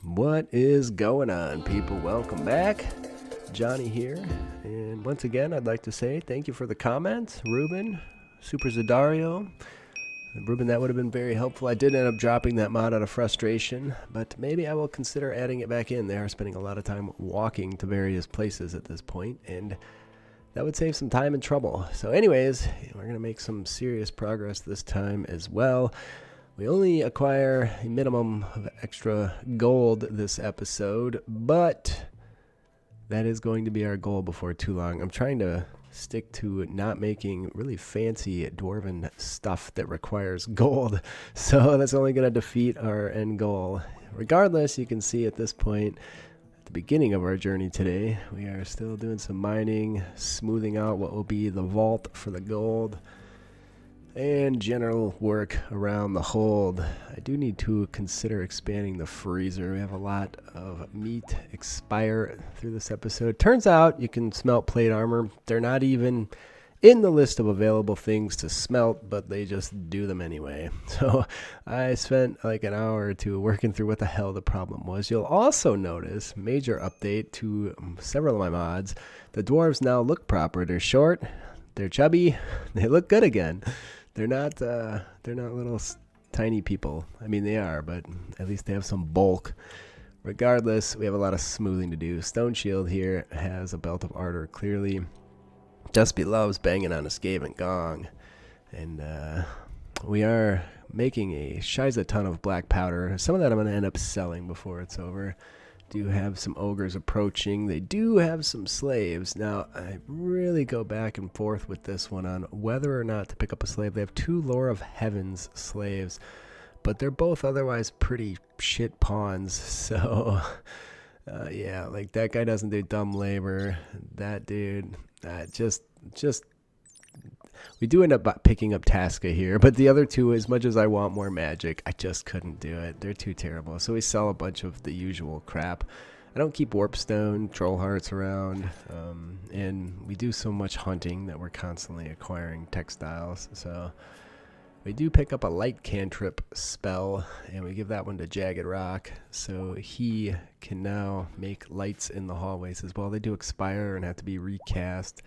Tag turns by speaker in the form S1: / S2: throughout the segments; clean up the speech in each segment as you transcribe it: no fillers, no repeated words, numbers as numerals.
S1: What is going on, people? Welcome back. Johnny here. And once again, I'd like to say thank you for the comments. Ruben, Super Zadario. Ruben, that would have been very helpful. I did end up dropping that mod out of frustration, but maybe I will consider adding it back in. They are spending a lot of time walking to various places at this point, and that would save some time and trouble. So anyways, we're going to make some serious progress this time as well. We only acquire a minimum of extra gold this episode, but that is going to be our goal before too long. I'm trying to stick to not making really fancy dwarven stuff that requires gold, so that's only going to defeat our end goal. Regardless, you can see at this point, at the beginning of our journey today, we are still doing some mining, smoothing out what will be the vault for the gold, and general work around the hold. I do need to consider expanding the freezer. We have a lot of meat expire through this episode. Turns out you can smelt plate armor. They're not even in the list of available things to smelt, but they just do them anyway. So I spent like an hour or two working through what the hell the problem was. You'll also notice, major update to several of my mods, the dwarves now look proper. They're short, they're chubby, they look good again. They're not little tiny people. I mean, they are, but at least they have some bulk. Regardless, we have a lot of smoothing to do. Stone Shield here has a belt of ardor clearly. Dustby loves banging on a Skaven gong. And we are making a shiza ton of black powder. Some of that I'm going to end up selling before it's over. Do have some ogres approaching. They do have some slaves. Now, I really go back and forth with this one on whether or not to pick up a slave. They have 2 Lore of Heavens slaves, but they're both otherwise pretty shit pawns. So, yeah, like that guy doesn't do dumb labor. That dude, just we do end up picking up Tasca here, but the other 2, as much as I want more magic, I just couldn't do it. They're too terrible. So we sell a bunch of the usual crap. I don't keep Warpstone, Troll Hearts around, and we do so much hunting that we're constantly acquiring textiles. So we do pick up a light cantrip spell, and we give that one to Jagged Rock, so he can now make lights in the hallways as well. They do expire and have to be recast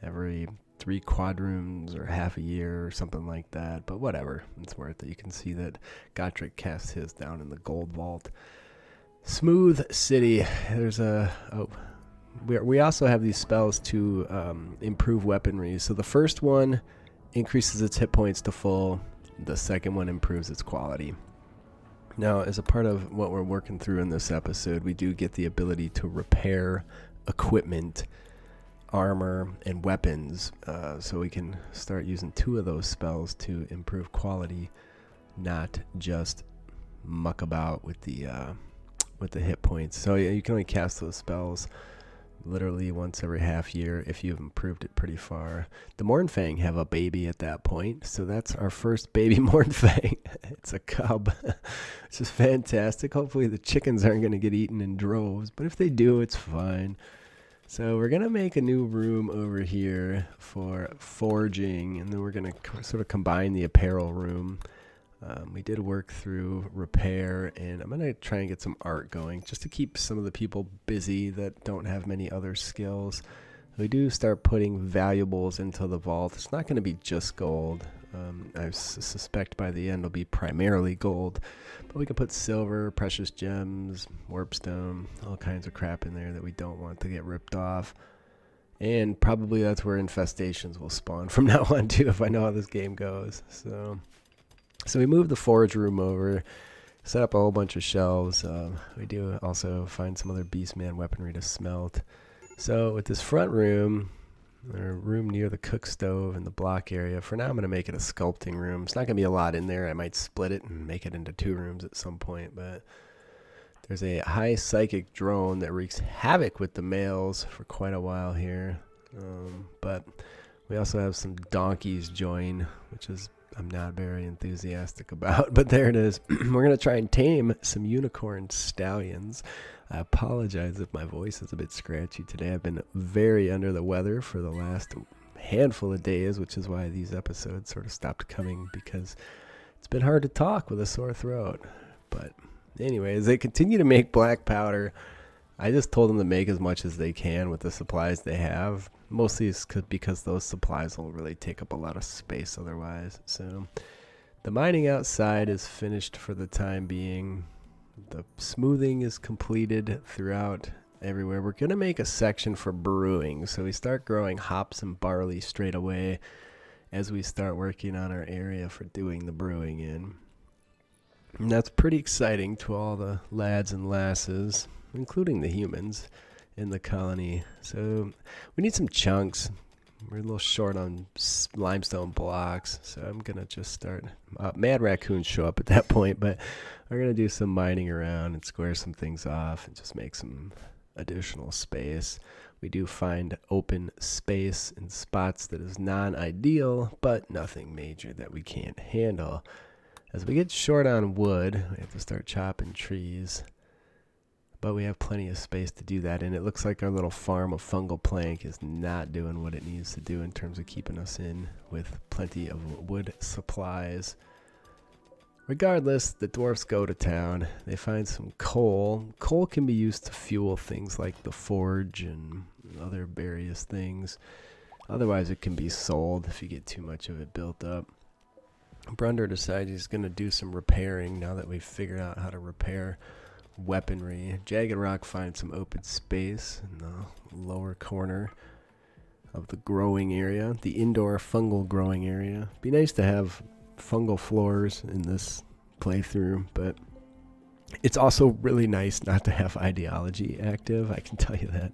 S1: every 3 quadrooms or half a year or something like that, but whatever, it's worth it. You can see that Gotrik casts his down in the gold vault. Smooth City. There's we also have these spells to improve weaponry. So the first one increases its hit points to full. The second one improves its quality. Now, as a part of what we're working through in this episode, we do get the ability to repair equipment, armor, and weapons, so we can start using 2 of those spells to improve quality, not just muck about with the hit points. So yeah, you can only cast those spells literally once every half year if you've improved it pretty far. The Mornfang have a baby at that point, so that's our first baby Mornfang. It's a cub, which is fantastic. Hopefully the chickens aren't going to get eaten in droves, but if they do, it's fine. So we're going to make a new room over here for forging, and then we're going to sort of combine the apparel room. We did work through repair, and I'm going to try and get some art going just to keep some of the people busy that don't have many other skills. We do start putting valuables into the vault. It's not going to be just gold. I suspect by the end it'll be primarily gold, but we can put silver, precious gems, warpstone, all kinds of crap in there that we don't want to get ripped off. And probably that's where infestations will spawn from now on too, if I know how this game goes. So we moved the forge room over, set up a whole bunch of shelves. We do also find some other Beastman weaponry to smelt. So with this front room, or room near the cook stove and the block area, for now I'm going to make it a sculpting room. It's not going to be a lot in there. I might split it and make it into 2 rooms at some point, but there's a high psychic drone that wreaks havoc with the males for quite a while here. But we also have some donkeys join, which is I'm not very enthusiastic about, but there it is. We're going to try and tame some unicorn stallions. I apologize if my voice is a bit scratchy today. I've been very under the weather for the last handful of days, which is why these episodes sort of stopped coming, because it's been hard to talk with a sore throat. But anyways, they continue to make black powder. I just told them to make as much as they can with the supplies they have. Mostly it's because those supplies will really take up a lot of space otherwise. So the mining outside is finished for the time being. The smoothing is completed throughout everywhere. We're going to make a section for brewing. So we start growing hops and barley straight away as we start working on our area for doing the brewing in. And that's pretty exciting to all the lads and lasses, including the humans in the colony. So we need some chunks. We're a little short on limestone blocks, so I'm gonna just start. Mad raccoons show up at that point, but we're gonna do some mining around and square some things off and just make some additional space. We do find open space in spots that is non-ideal, but nothing major that we can't handle. As we get short on wood, we have to start chopping trees. But we have plenty of space to do that, and it looks like our little farm of fungal plank is not doing what it needs to do in terms of keeping us in with plenty of wood supplies. Regardless, the dwarfs go to town. They find some coal. Coal can be used to fuel things like the forge and other various things. Otherwise, it can be sold if you get too much of it built up. Brunder decides he's going to do some repairing now that we've figured out how to repair weaponry. Jagged Rock finds some open space in the lower corner of the growing area, the indoor fungal growing area. Be nice to have fungal floors in this playthrough, but it's also really nice not to have ideology active. I can tell you that.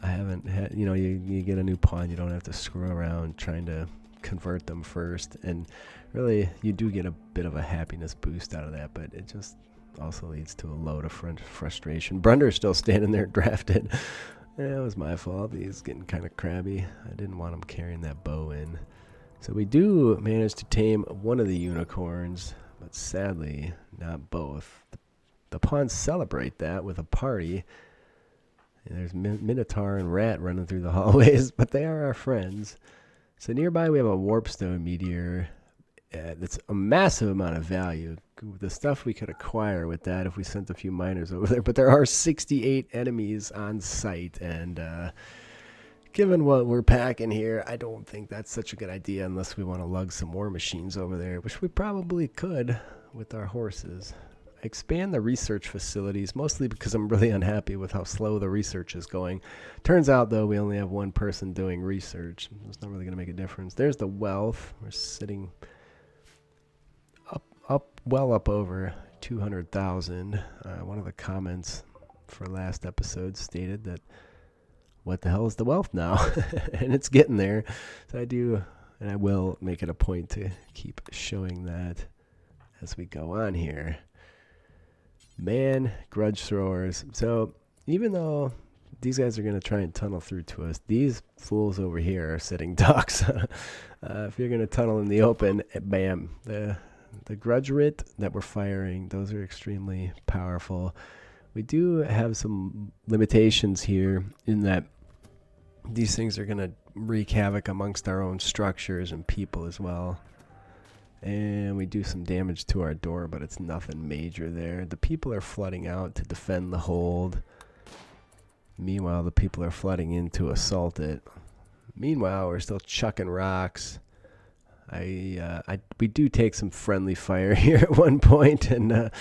S1: I haven't had, you get a new pawn, you don't have to screw around trying to convert them first, and really you do get a bit of a happiness boost out of that, but it just also leads to a load of frustration. Brunder's still standing there drafted. Yeah, it was my fault. He's getting kind of crabby. I didn't want him carrying that bow in. So we do manage to tame one of the unicorns, but sadly not both. The pawns celebrate that with a party. And there's Minotaur and Rat running through the hallways, but they are our friends. So nearby we have a warpstone meteor. That's a massive amount of value. The stuff we could acquire with that if we sent a few miners over there. But there are 68 enemies on site, and given what we're packing here, I don't think that's such a good idea unless we want to lug some war machines over there, which we probably could with our horses. I expand the research facilities, mostly because I'm really unhappy with how slow the research is going. Turns out, though, we only have one person doing research. It's not really going to make a difference. There's the wealth. We're sitting well up over 200,000. One of the comments for last episode stated that what the hell is the wealth now? And it's getting there. So I do, and I will make it a point to keep showing that as we go on here. Man, grudge throwers. So even though these guys are going to try and tunnel through to us, these fools over here are sitting ducks. If you're going to tunnel in the open, bam, the grudge writ that we're firing, those are extremely powerful. We do have some limitations here in that these things are going to wreak havoc amongst our own structures and people as well. And we do some damage to our door, but it's nothing major there. The people are flooding out to defend the hold. Meanwhile, the people are flooding in to assault it. Meanwhile, we're still chucking rocks. We do take some friendly fire here at one point, and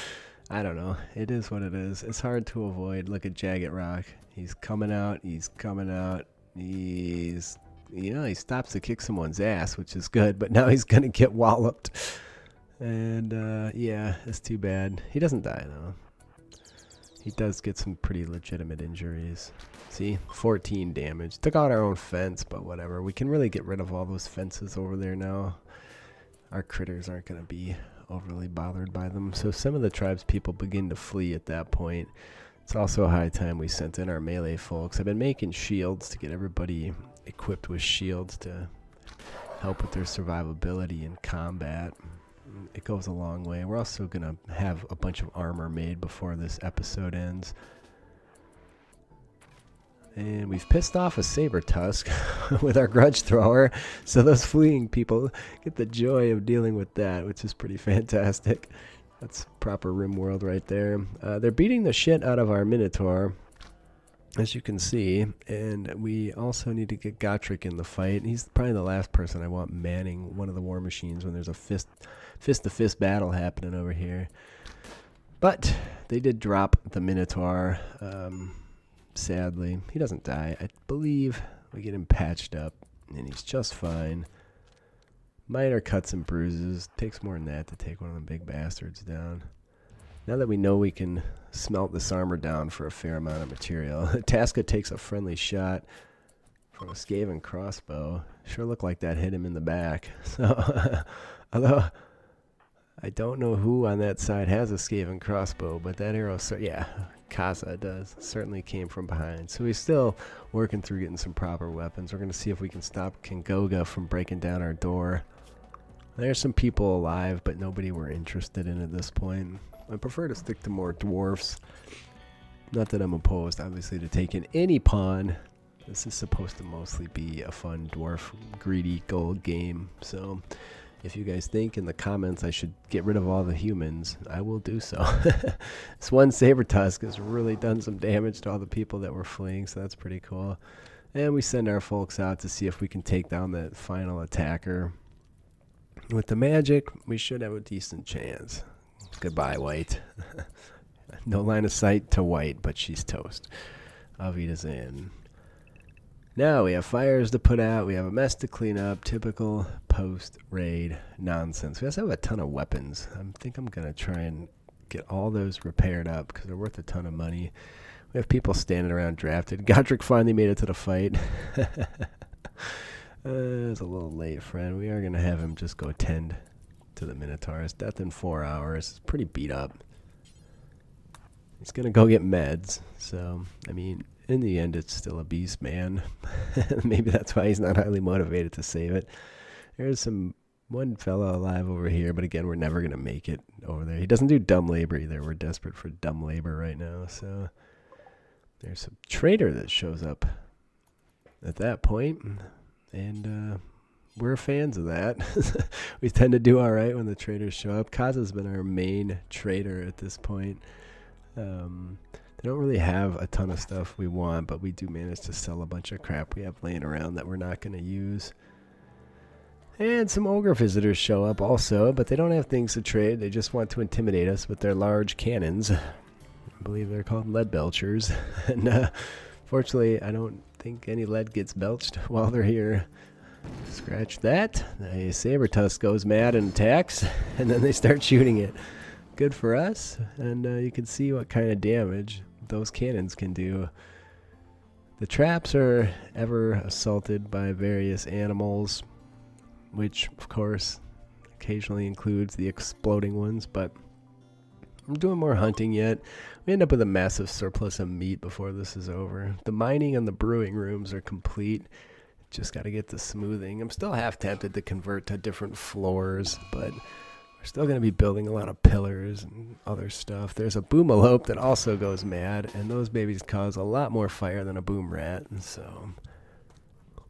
S1: I don't know. It is what it is. It's hard to avoid. Look at Jagged Rock. He's coming out. He's coming out. He's, he stops to kick someone's ass, which is good, but now he's going to get walloped. And, yeah, it's too bad. He doesn't die, though. He does get some pretty legitimate injuries. See, 14 damage. Took out our own fence, but whatever. We can really get rid of all those fences over there now. Our critters aren't going to be overly bothered by them. So some of the tribe's people begin to flee at that point. It's also a high time we sent in our melee folks. I've been making shields to get everybody equipped with shields to help with their survivability in combat. It goes a long way. We're also going to have a bunch of armor made before this episode ends. And we've pissed off a saber tusk with our grudge thrower. So those fleeing people get the joy of dealing with that, which is pretty fantastic. That's proper RimWorld right there. They're beating the shit out of our Minotaur, as you can see, and we also need to get Gotrik in the fight. He's probably the last person I want manning one of the war machines when there's a fist-to-fist battle happening over here. But they did drop the Minotaur. Sadly, he doesn't die. I believe we get him patched up, and he's just fine. Minor cuts and bruises. Takes more than that to take one of them big bastards down. Now that we know we can smelt this armor down for a fair amount of material, Tasca takes a friendly shot from a Skaven crossbow. Sure looked like that hit him in the back. So, although I don't know who on that side has a Skaven crossbow, but that arrow, yeah, Casa does. Certainly came from behind. So he's still working through getting some proper weapons. We're going to see if we can stop Kingoga from breaking down our door. There's some people alive, but nobody we're interested in at this point. I prefer to stick to more dwarfs. Not that I'm opposed, obviously, to taking any pawn. This is supposed to mostly be a fun dwarf greedy gold game. So if you guys think in the comments I should get rid of all the humans, I will do so. This one saber tusk has really done some damage to all the people that were fleeing, so that's pretty cool. And we send our folks out to see if we can take down that final attacker. With the magic, we should have a decent chance. Goodbye, white. No line of sight to white, but she's toast. Avita's in. Now we have fires to put out. We have a mess to clean up. Typical post-raid nonsense. We also have a ton of weapons. I think I'm going to try and get all those repaired up because they're worth a ton of money. We have people standing around drafted. Gotrik finally made it to the fight. It's a little late, friend. We are going to have him just go tend to the Minotaur's. Death in 4 hours. It's pretty beat up. He's going to go get meds. So, I mean, in the end, it's still a Beastman. Maybe that's why he's not highly motivated to save it. There's one fella alive over here, but again, we're never going to make it over there. He doesn't do dumb labor either. We're desperate for dumb labor right now. So, there's a trader that shows up at that point. And we're fans of that. We tend to do all right when the traders show up. Kaza's been our main trader at this point. They don't really have a ton of stuff we want, but we do manage to sell a bunch of crap we have laying around that we're not going to use. And some ogre visitors show up also, but they don't have things to trade. They just want to intimidate us with their large cannons. I believe they're called lead belchers. And fortunately, I don't think any lead gets belched while they're here. Scratch that. A saber tusk goes mad and attacks, and then they start shooting it. Good for us, and you can see what kind of damage those cannons can do. The traps are ever assaulted by various animals, which of course occasionally includes the exploding ones, but I'm doing more hunting yet. We end up with a massive surplus of meat before this is over. The mining and the brewing rooms are complete. Just got to get the smoothing. I'm still half tempted to convert to different floors, but we're still going to be building a lot of pillars and other stuff. There's a boomalope that also goes mad, and those babies cause a lot more fire than a boom rat, and so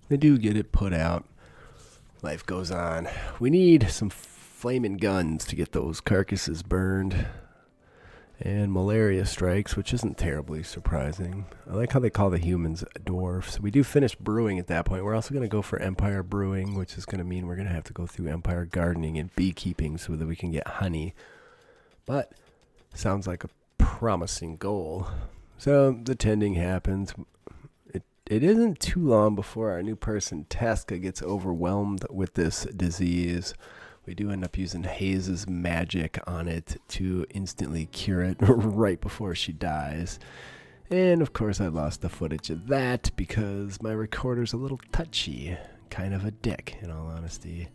S1: they do get it put out. Life goes on. We need some flaming guns to get those carcasses burned. And malaria strikes, which isn't terribly surprising. I like how they call the humans dwarfs. We do finish brewing at that point. We're also going to go for empire brewing, which is going to mean we're going to have to go through empire gardening and beekeeping so that we can get honey. But sounds like a promising goal. So the tending happens. It isn't too long before our new person, Tasca, gets overwhelmed with this disease. We do end up using Hayes' magic on it to instantly cure it right before she dies. And of course I lost the footage of that because my recorder's a little touchy. Kind of a dick, in all honesty.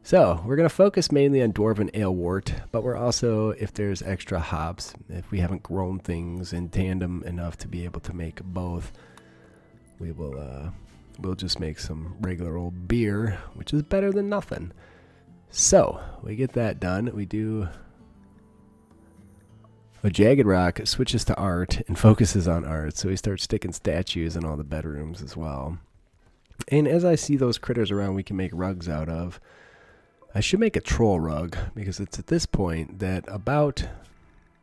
S1: So, we're going to focus mainly on Dwarven Alewort, but we're also, if there's extra hops, if we haven't grown things in tandem enough to be able to make both, we'll just make some regular old beer, which is better than nothing. So, we get that done. We do a Jagged Rock switches to art and focuses on art, so we start sticking statues in all the bedrooms as well. And as I see those critters around we can make rugs out of, I should make a troll rug, because it's at this point that about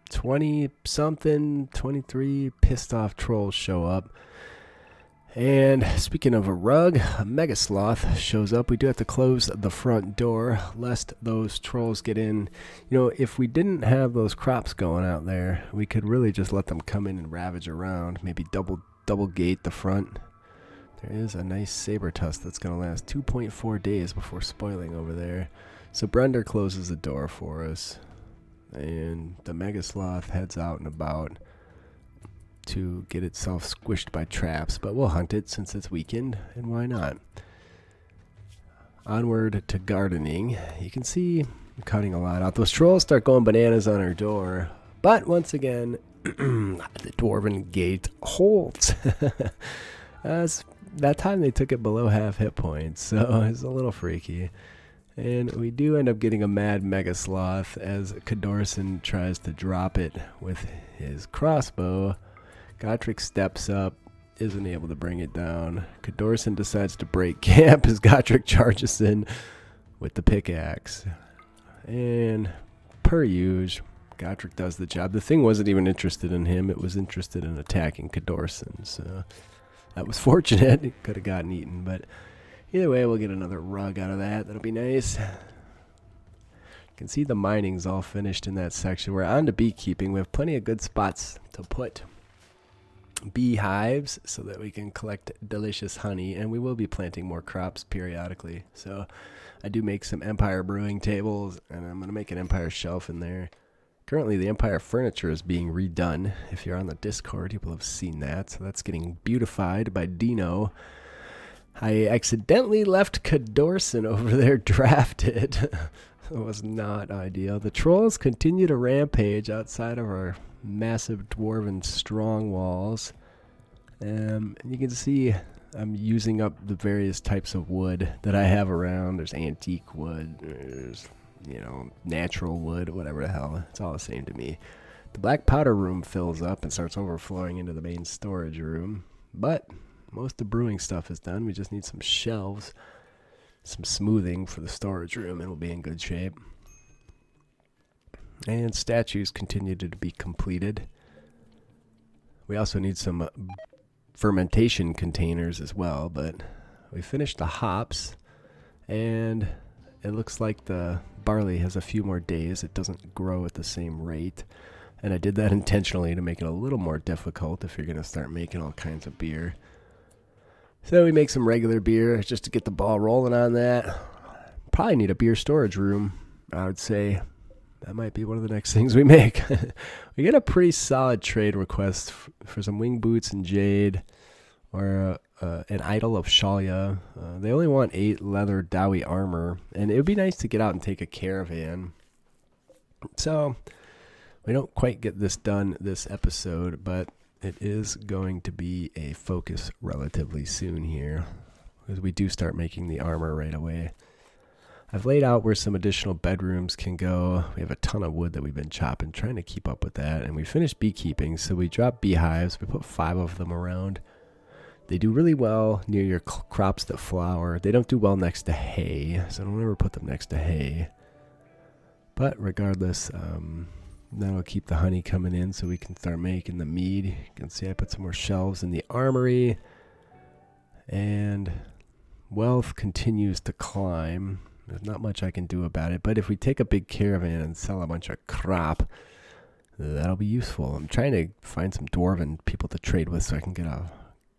S1: 20 something, 23 pissed off trolls show up. And speaking of a rug, a mega sloth shows up. We do have to close the front door lest those trolls get in. You know, if we didn't have those crops going out there, we could really just let them come in and ravage around. Maybe double gate the front. There is a nice saber tusk that's going to last 2.4 days before spoiling over there. So Brender closes the door for us. And the mega sloth heads out and about to get itself squished by traps, but we'll hunt it since it's weakened, and why not? Onward to gardening. You can see I'm cutting a lot out. Those trolls start going bananas on our door, but once again, the dwarven gate holds. That time they took it below half hit points, so it's a little freaky. And we do end up getting a mad mega sloth as Cadorson tries to drop it with his crossbow. Gotrik steps up, isn't able to bring it down. Cadorson decides to break camp as Gotrik charges in with the pickaxe. And per usual, Gotrik does the job. The thing wasn't even interested in him, it was interested in attacking Cadorson. So that was fortunate. It could have gotten eaten, but either way, we'll get another rug out of that. That'll be nice. You can see the mining's all finished in that section. We're on to beekeeping. We have plenty of good spots to put beehives so that we can collect delicious honey, and we will be planting more crops periodically. So I do make some Empire brewing tables, and I'm going to make an Empire shelf in there. Currently the Empire furniture is being redone. If you're on the Discord, you will have seen that. So that's getting beautified by Dino. I accidentally left Cadorson over there drafted. It was not ideal. The trolls continue to rampage outside of our massive dwarven strong walls. And you can see I'm using up the various types of wood that I have around. There's antique wood, there's, you know, natural wood, whatever the hell. It's all the same to me. The black powder room fills up and starts overflowing into the main storage room. But most of the brewing stuff is done. We just need some shelves, some smoothing for the storage room, and we'll be in good shape. And statues continue to be completed. We also need some fermentation containers as well, but we finished the hops, and it looks like the barley has a few more days. It doesn't grow at the same rate, and I did that intentionally to make it a little more difficult if you're going to start making all kinds of beer. So we make some regular beer just to get the ball rolling on that. Probably need a beer storage room, I would say. That might be one of the next things we make. We get a pretty solid trade request for some wing boots and jade, or an idol of Shalia. They only want 8 leather dowie armor, and it would be nice to get out and take a caravan. So we don't quite get this done this episode, but it is going to be a focus relatively soon here, because we do start making the armor right away. I've laid out where some additional bedrooms can go. We have a ton of wood that we've been chopping, trying to keep up with that. And we finished beekeeping, so we dropped beehives. We put 5 of them around. They do really well near your crops that flower. They don't do well next to hay, so don't ever put them next to hay. But regardless, that'll keep the honey coming in so we can start making the mead. You can see I put some more shelves in the armory. And wealth continues to climb. There's not much I can do about it, but if we take a big caravan and sell a bunch of crop, that'll be useful. I'm trying to find some dwarven people to trade with so I can get a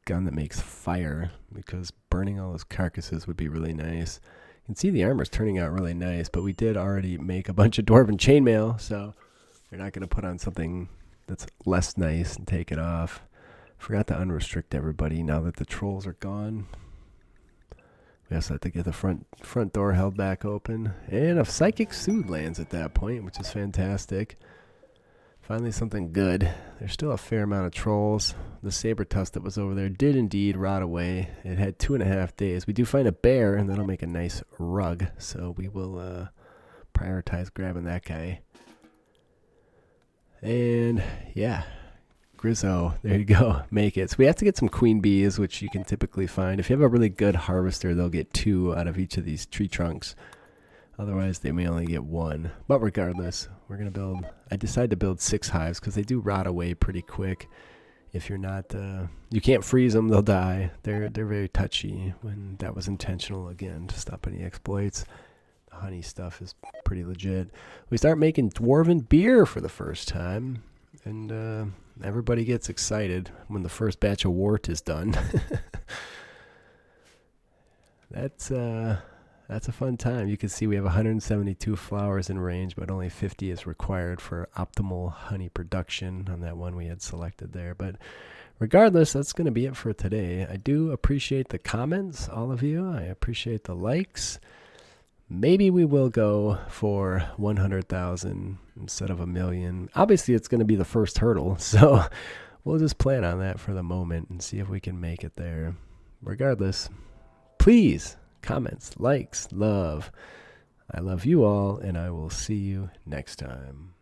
S1: gun that makes fire, because burning all those carcasses would be really nice. You can see the armor's turning out really nice, but we did already make a bunch of dwarven chainmail, so we're not going to put on something that's less nice and take it off. Forgot to unrestrict everybody now that the trolls are gone. We also have to get the front door held back open. And a Psychic Soothe lands at that point, which is fantastic. Finally something good. There's still a fair amount of trolls. The saber tusk that was over there did indeed rot away. It had 2.5 days. We do find a bear, and that'll make a nice rug. So we will prioritize grabbing that guy. And yeah, Grizzo, there you go, make it. So we have to get some queen bees, which you can typically find. If you have a really good harvester, they'll get 2 out of each of these tree trunks. Otherwise, they may only get 1. But regardless, we're going to build... I decided to build 6 hives because they do rot away pretty quick. If you're not... you can't freeze them, they'll die. They're very touchy. When that was intentional, again, to stop any exploits. The honey stuff is pretty legit. We start making dwarven beer for the first time. And everybody gets excited when the first batch of wort is done. That's a fun time. You can see we have 172 flowers in range, but only 50 is required for optimal honey production on that one we had selected there. But regardless, that's going to be it for today. I do appreciate the comments, all of you. I appreciate the likes. Maybe we will go for 100,000 instead of 1 million. Obviously, it's going to be the first hurdle, so we'll just plan on that for the moment and see if we can make it there. Regardless, please, comments, likes, love. I love you all, and I will see you next time.